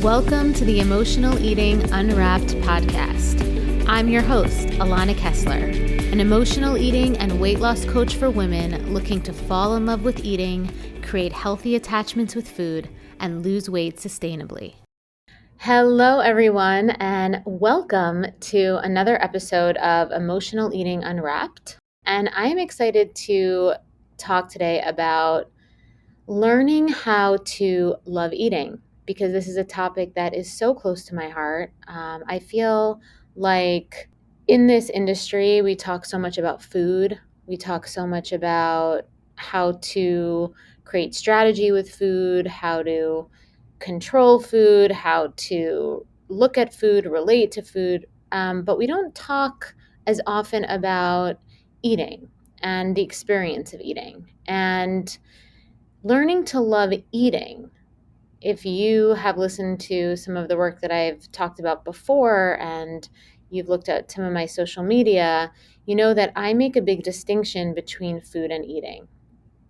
Welcome to the Emotional Eating Unwrapped podcast. I'm your host, Alana Kessler, an emotional eating and weight loss coach for women looking to fall in love with eating, create healthy attachments with food, and lose weight sustainably. Hello, everyone, and welcome to another episode of Emotional Eating Unwrapped. And I'm excited to talk today about learning how to love eating, because this is a topic that is so close to my heart. I feel like in this industry, we talk so much about food. We talk so much about how to create strategy with food, how to control food, how to look at food, relate to food. But we don't talk as often about eating and the experience of eating and learning to love eating. If you have listened to some of the work that I've talked about before and you've looked at some of my social media, you know that I make a big distinction between food and eating.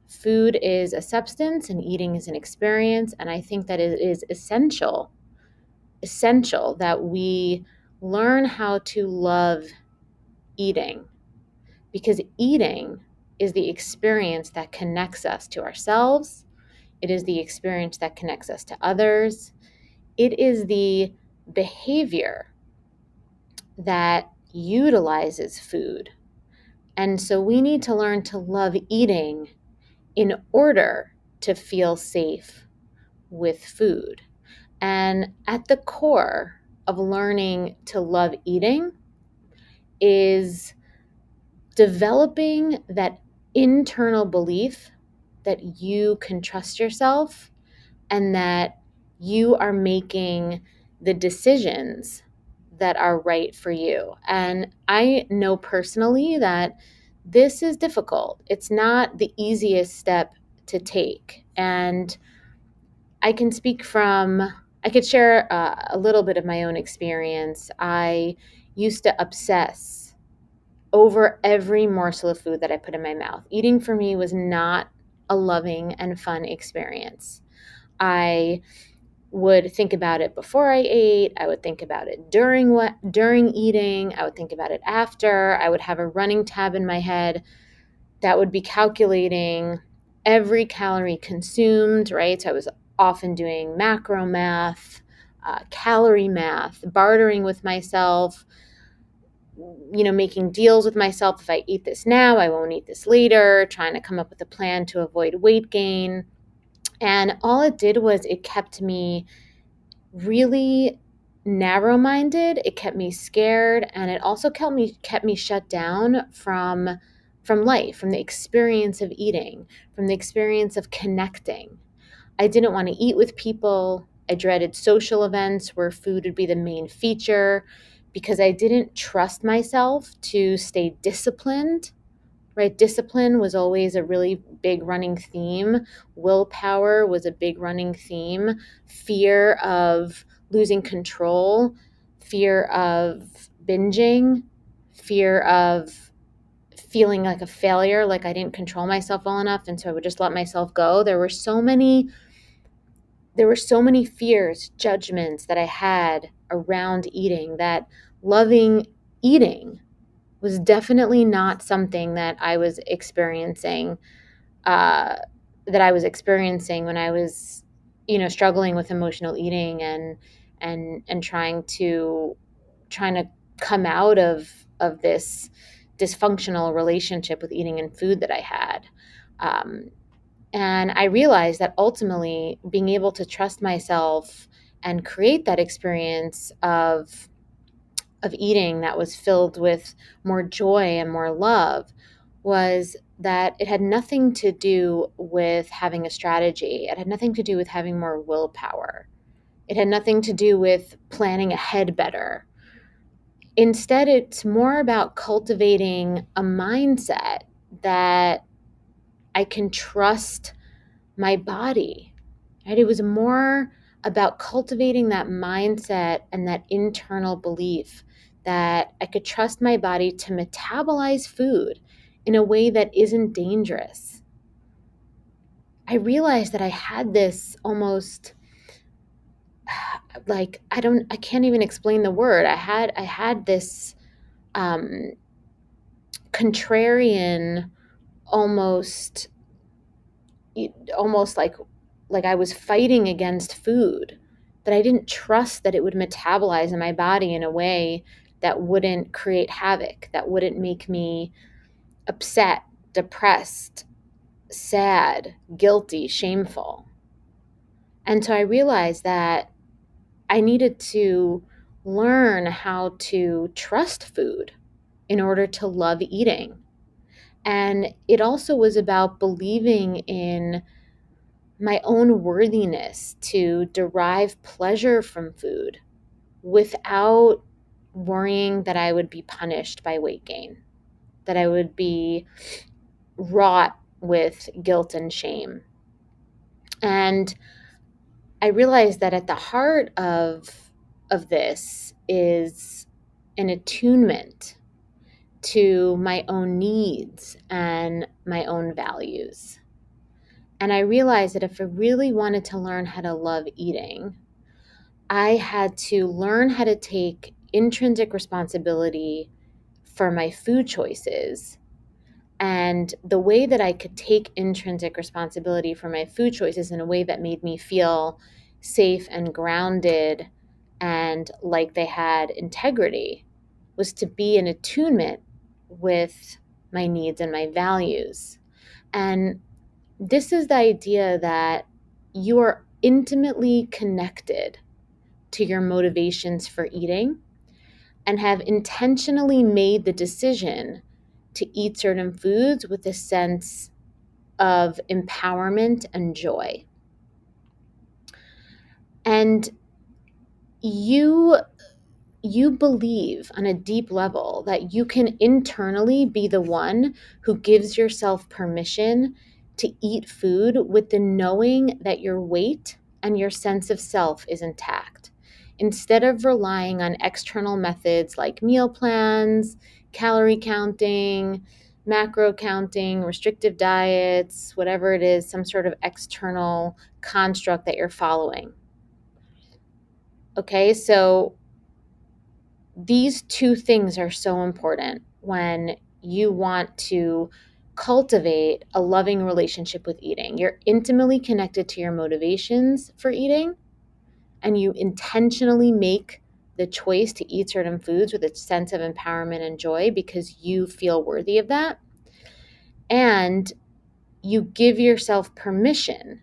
Food is a substance and eating is an experience, and I think that it is essential that we learn how to love eating, because eating is the experience that connects us to ourselves. It is the experience that connects us to others. It is the behavior that utilizes food. And so we need to learn to love eating in order to feel safe with food. And at the core of learning to love eating is developing that internal belief that you can trust yourself and that you are making the decisions that are right for you. And I know personally that this is difficult. It's not the easiest step to take. And I could share a little bit of my own experience. I used to obsess over every morsel of food that I put in my mouth. Eating for me was not a loving and fun experience. I would think about it before I ate. I would think about it during eating. I would think about it after. I would have a running tab in my head that would be calculating every calorie consumed, right? So I was often doing macro math, calorie math, bartering with myself, making deals with myself. If I eat this now, I won't eat this later, trying to come up with a plan to avoid weight gain. And all it did was it kept me really narrow-minded. It kept me scared, and it also kept me shut down from life, from the experience of eating, from the experience of connecting. I didn't want to eat with people. I dreaded social events where food would be the main feature because I didn't trust myself to stay disciplined. Right? Discipline was always a really big running theme. Willpower was a big running theme. Fear of losing control, fear of binging, fear of feeling like a failure, like I didn't control myself well enough, and so I would just let myself go. There were so many fears, judgments that I had around eating, that loving eating was definitely not something that I was experiencing when I was, struggling with emotional eating and trying to come out of this dysfunctional relationship with eating and food that I had. And I realized that ultimately being able to trust myself and create that experience of eating that was filled with more joy and more love was that it had nothing to do with having a strategy. It had nothing to do with having more willpower. It had nothing to do with planning ahead better. Instead, it's more about cultivating a mindset that I can trust my body. Right? It was more about cultivating that mindset and that internal belief that I could trust my body to metabolize food in a way that isn't dangerous. I realized that I had this almost like, I can't even explain the word. I had this contrarian, almost almost like I was fighting against food, that I didn't trust that it would metabolize in my body in a way that wouldn't create havoc, that wouldn't make me upset, depressed, sad, guilty, shameful. And so I realized that I needed to learn how to trust food in order to love eating. And it also was about believing in my own worthiness to derive pleasure from food without worrying that I would be punished by weight gain, that I would be wrought with guilt and shame. And I realized that at the heart of this is an attunement to my own needs and my own values. And I realized that if I really wanted to learn how to love eating, I had to learn how to take intrinsic responsibility for my food choices. And the way that I could take intrinsic responsibility for my food choices in a way that made me feel safe and grounded and like they had integrity was to be in attunement with my needs and my values. And this is the idea that you are intimately connected to your motivations for eating and have intentionally made the decision to eat certain foods with a sense of empowerment and joy. And you believe on a deep level that you can internally be the one who gives yourself permission to eat food with the knowing that your weight and your sense of self is intact, instead of relying on external methods like meal plans, calorie counting, macro counting, restrictive diets, whatever it is, some sort of external construct that you're following. Okay, so these two things are so important when you want to cultivate a loving relationship with eating. You're intimately connected to your motivations for eating, and you intentionally make the choice to eat certain foods with a sense of empowerment and joy because you feel worthy of that. And you give yourself permission,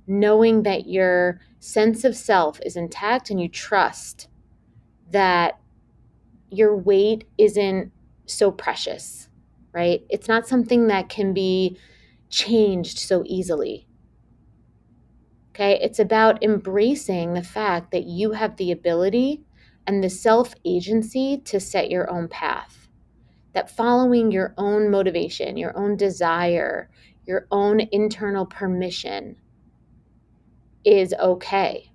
knowing that your sense of self is intact and you trust that your weight isn't so precious, right? It's not something that can be changed so easily. Okay? It's about embracing the fact that you have the ability and the self-agency to set your own path. That following your own motivation, your own desire, your own internal permission is okay.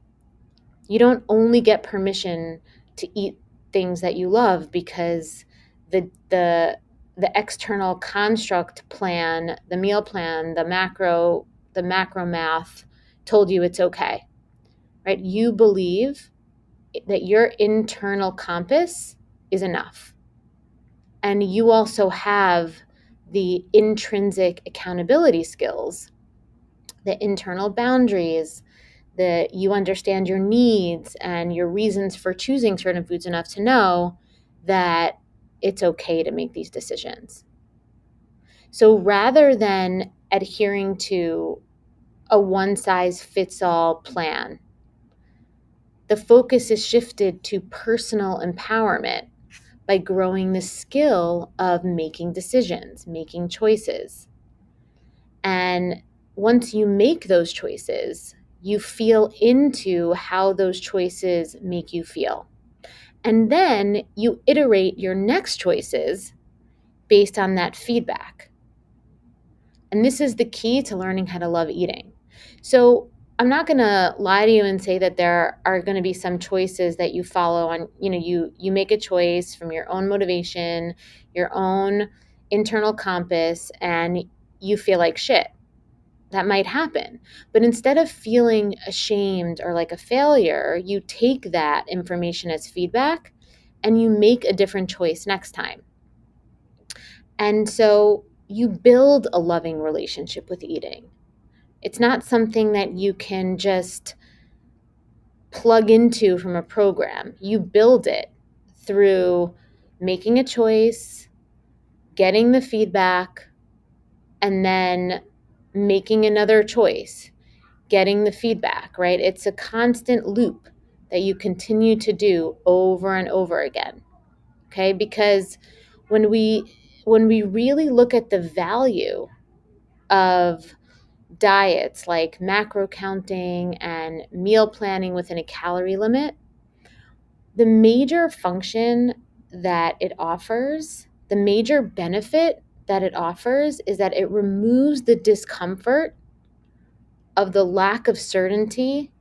You don't only get permission to eat things that you love because the external construct plan, the meal plan, the macro math told you it's okay. Right? You believe that your internal compass is enough. And you also have the intrinsic accountability skills, the internal boundaries, that you understand your needs and your reasons for choosing certain foods enough to know that it's okay to make these decisions. So rather than adhering to a one-size-fits-all plan, the focus is shifted to personal empowerment by growing the skill of making decisions, making choices. And once you make those choices, you feel into how those choices make you feel. And then you iterate your next choices based on that feedback. And this is the key to learning how to love eating. So I'm not going to lie to you and say that there are going to be some choices that you follow on, you make a choice from your own motivation, your own internal compass, and you feel like shit. that might happen. But instead of feeling ashamed or like a failure, you take that information as feedback and you make a different choice next time. And so you build a loving relationship with eating. It's not something that you can just plug into from a program. You build it through making a choice, getting the feedback, and then making another choice, getting the feedback, right? It's a constant loop that you continue to do over and over again. Okay? Because when we really look at the value of diets like macro counting and meal planning within a calorie limit, the major function that it offers, the major benefit that it offers is that it removes the discomfort of the lack of certainty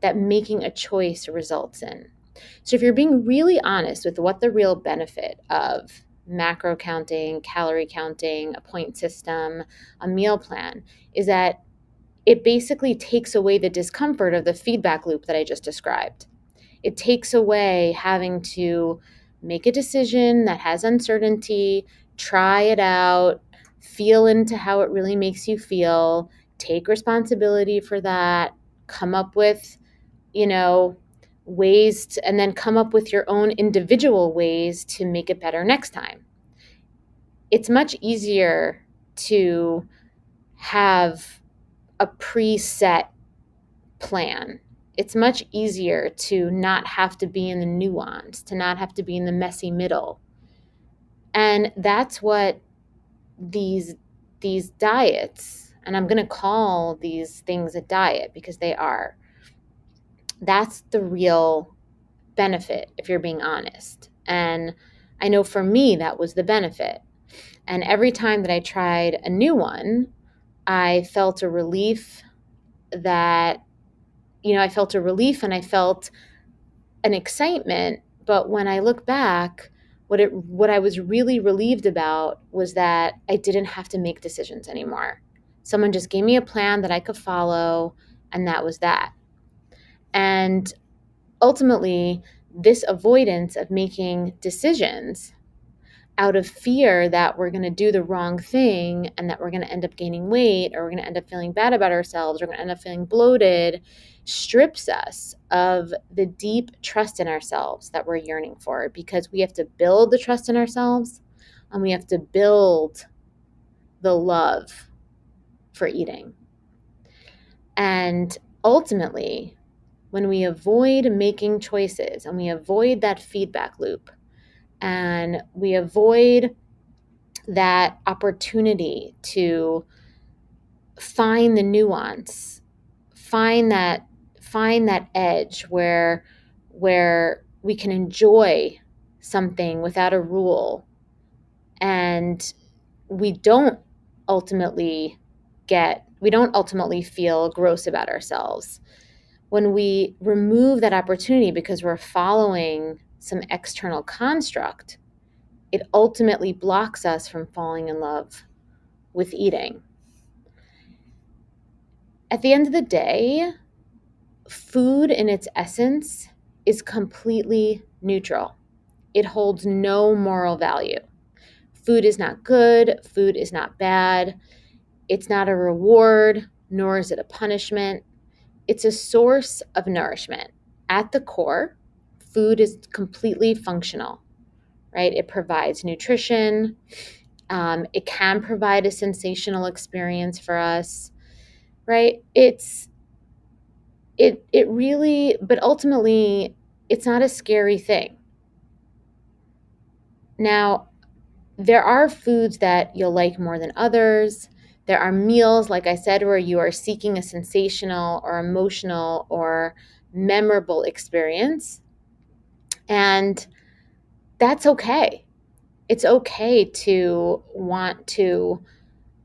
that making a choice results in. So if you're being really honest with what the real benefit of macro counting, calorie counting, a point system, a meal plan is, that it basically takes away the discomfort of the feedback loop that I just described. It takes away having to make a decision that has uncertainty, try it out, feel into how it really makes you feel, take responsibility for that, come up with, ways to, and then come up with your own individual ways to make it better next time. It's much easier to have a preset plan. It's much easier to not have to be in the nuance, to not have to be in the messy middle. And that's what these diets, and I'm going to call these things a diet because they are, that's the real benefit if you're being honest. And I know for me that was the benefit. And every time that I tried a new one, I felt a relief that, I felt a relief and I felt an excitement. But when I look back, what I was really relieved about was that I didn't have to make decisions anymore. Someone just gave me a plan that I could follow, and that was that. And ultimately, this avoidance of making decisions out of fear that we're going to do the wrong thing and that we're going to end up gaining weight, or we're going to end up feeling bad about ourselves, or we're going to end up feeling bloated, strips us of the deep trust in ourselves that we're yearning for, because we have to build the trust in ourselves and we have to build the love for eating. And ultimately, when we avoid making choices and we avoid that feedback loop and we avoid that opportunity to find the nuance, find that edge where we can enjoy something without a rule, and we don't ultimately feel gross about ourselves. When we remove that opportunity because we're following some external construct, it ultimately blocks us from falling in love with eating. At the end of the day, food in its essence is completely neutral. It holds no moral value. Food is not good. Food is not bad. It's not a reward, nor is it a punishment. It's a source of nourishment. At the core, food is completely functional, right? It provides nutrition. It can provide a sensational experience for us, right? It really, but ultimately, it's not a scary thing. Now, there are foods that you'll like more than others. There are meals, like I said, where you are seeking a sensational or emotional or memorable experience. And that's okay. It's okay to want to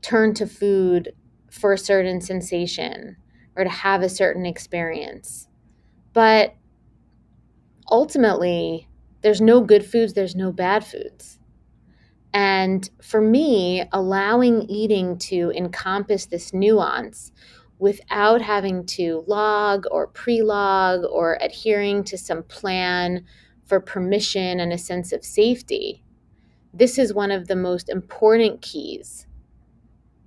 turn to food for a certain sensation or to have a certain experience. But ultimately, there's no good foods, there's no bad foods. And for me, allowing eating to encompass this nuance without having to log or pre-log or adhering to some plan for permission and a sense of safety, this is one of the most important keys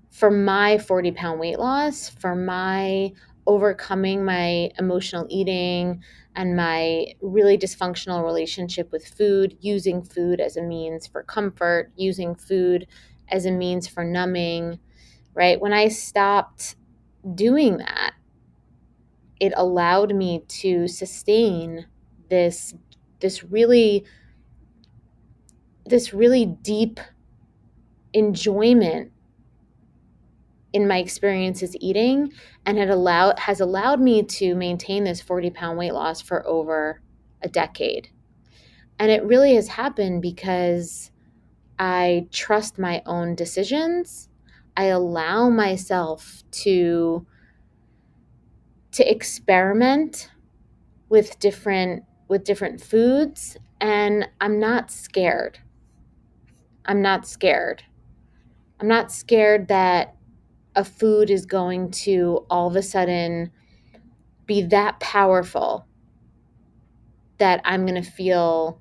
for my 40-pound weight loss, for my overcoming my emotional eating and my really dysfunctional relationship with food, using food as a means for comfort, using food as a means for numbing, right? When I stopped doing that, it allowed me to sustain this really deep enjoyment in my experiences eating, and has allowed me to maintain this 40-pound weight loss for over a decade. And it really has happened because I trust my own decisions. I allow myself to experiment with different foods, and I'm not scared. I'm not scared. I'm not scared that a food is going to all of a sudden be that powerful that I'm going to feel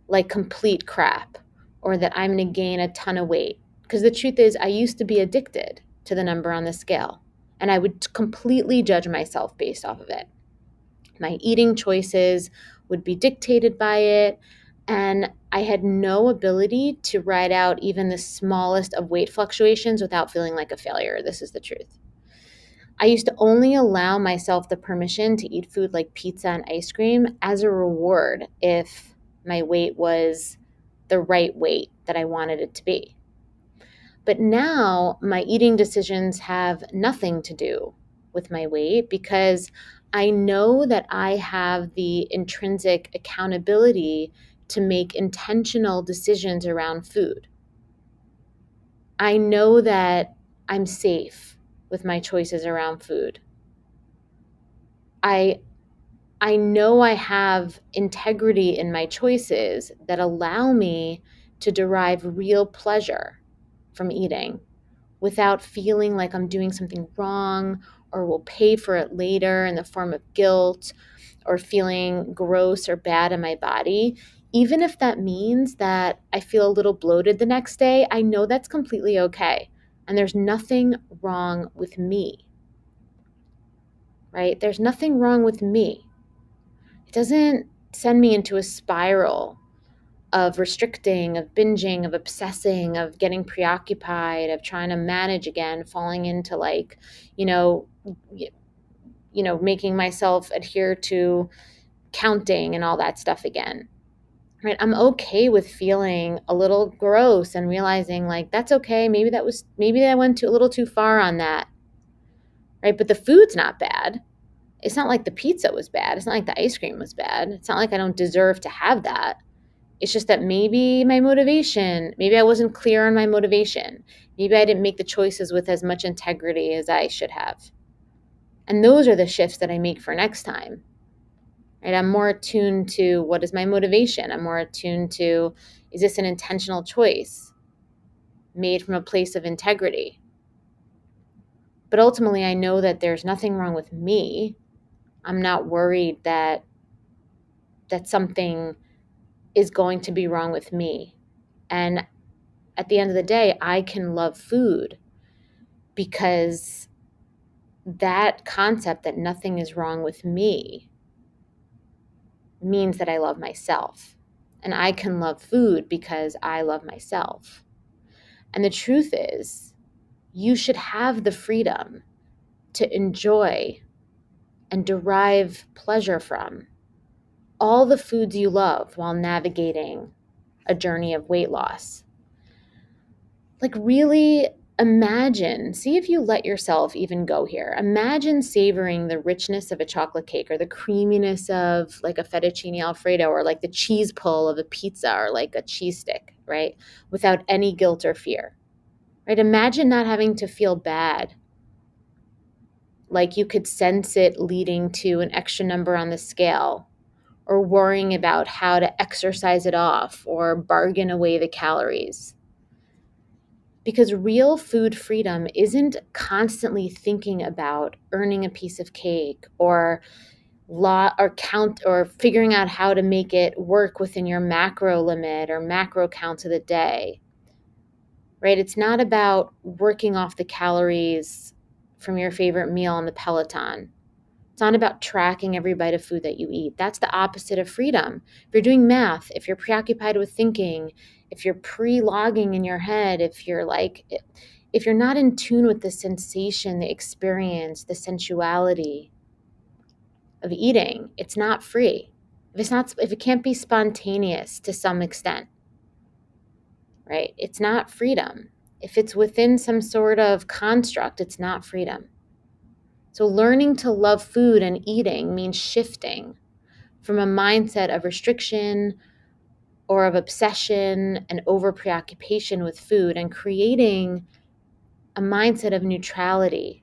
like complete crap, or that I'm going to gain a ton of weight. Because the truth is, I used to be addicted to the number on the scale, and I would completely judge myself based off of it. My eating choices would be dictated by it, and I had no ability to ride out even the smallest of weight fluctuations without feeling like a failure. This is the truth. I used to only allow myself the permission to eat food like pizza and ice cream as a reward if my weight was the right weight that I wanted it to be. But now my eating decisions have nothing to do with my weight, because I know that I have the intrinsic accountability to make intentional decisions around food. I know that I'm safe with my choices around food. I know I have integrity in my choices that allow me to derive real pleasure from eating without feeling like I'm doing something wrong or will pay for it later in the form of guilt or feeling gross or bad in my body. Even if that means that I feel a little bloated the next day, I know that's completely okay. And there's nothing wrong with me, right? There's nothing wrong with me. It doesn't send me into a spiral of restricting, of binging, of obsessing, of getting preoccupied, of trying to manage again, falling into like, making myself adhere to counting and all that stuff again. Right? I'm okay with feeling a little gross and realizing like that's okay. Maybe that went a little too far on that. Right? But the food's not bad. It's not like the pizza was bad. It's not like the ice cream was bad. It's not like I don't deserve to have that. It's just that maybe I wasn't clear on my motivation. Maybe I didn't make the choices with as much integrity as I should have. And those are the shifts that I make for next time. Right? I'm more attuned to what is my motivation. I'm more attuned to, is this an intentional choice made from a place of integrity? But ultimately, I know that there's nothing wrong with me. I'm not worried that something is going to be wrong with me. And at the end of the day, I can love food because that concept that nothing is wrong with me means that I love myself. And I can love food because I love myself. And the truth is, you should have the freedom to enjoy and derive pleasure from all the foods you love while navigating a journey of weight loss. Like really see if you let yourself even go here. Imagine savoring the richness of a chocolate cake or the creaminess of like a fettuccine Alfredo or like the cheese pull of a pizza or like a cheese stick, right? Without any guilt or fear, right? Imagine not having to feel bad. Like you could sense it leading to an extra number on the scale, or worrying about how to exercise it off or bargain away the calories. Because real food freedom isn't constantly thinking about earning a piece of cake or count or figuring out how to make it work within your macro limit or macro count of the day, right? It's not about working off the calories from your favorite meal on the Peloton. It's not about tracking every bite of food that you eat. That's the opposite of freedom. If you're doing math, if you're preoccupied with thinking, if you're pre-logging in your head, if you're not in tune with the sensation, the experience, the sensuality of eating, it's not free. If it can't be spontaneous to some extent, right? It's not freedom. If it's within some sort of construct, it's not freedom. So learning to love food and eating means shifting from a mindset of restriction or of obsession and over preoccupation with food and creating a mindset of neutrality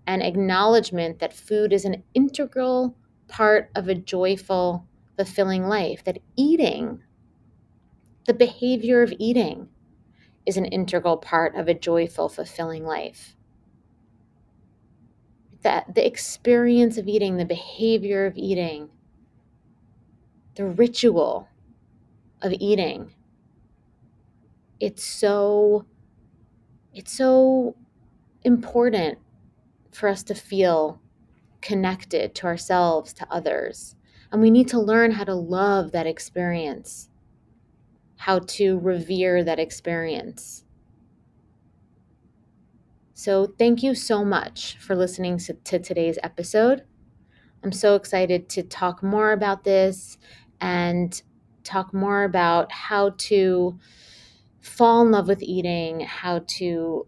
and acknowledgement that food is an integral part of a joyful, fulfilling life, that eating, the behavior of eating, is an integral part of a joyful, fulfilling life. That the experience of eating, the behavior of eating, the ritual of eating, it's so important for us to feel connected to ourselves, to others. And we need to learn how to love that experience, how to revere that experience. So thank you so much for listening to today's episode. I'm so excited to talk more about this and talk more about how to fall in love with eating, how to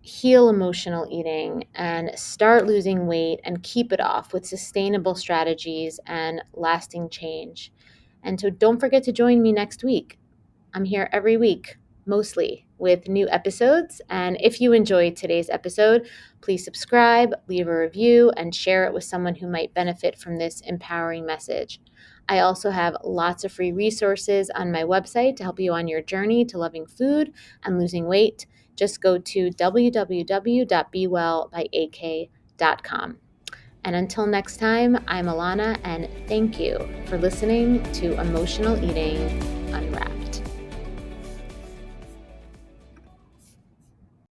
heal emotional eating, and start losing weight and keep it off with sustainable strategies and lasting change. And so don't forget to join me next week. I'm here every week, mostly with new episodes. And if you enjoyed today's episode, please subscribe, leave a review, and share it with someone who might benefit from this empowering message. I also have lots of free resources on my website to help you on your journey to loving food and losing weight. Just go to www.bewellbyak.com. And until next time, I'm Alana, and thank you for listening to Emotional Eating Unwrapped.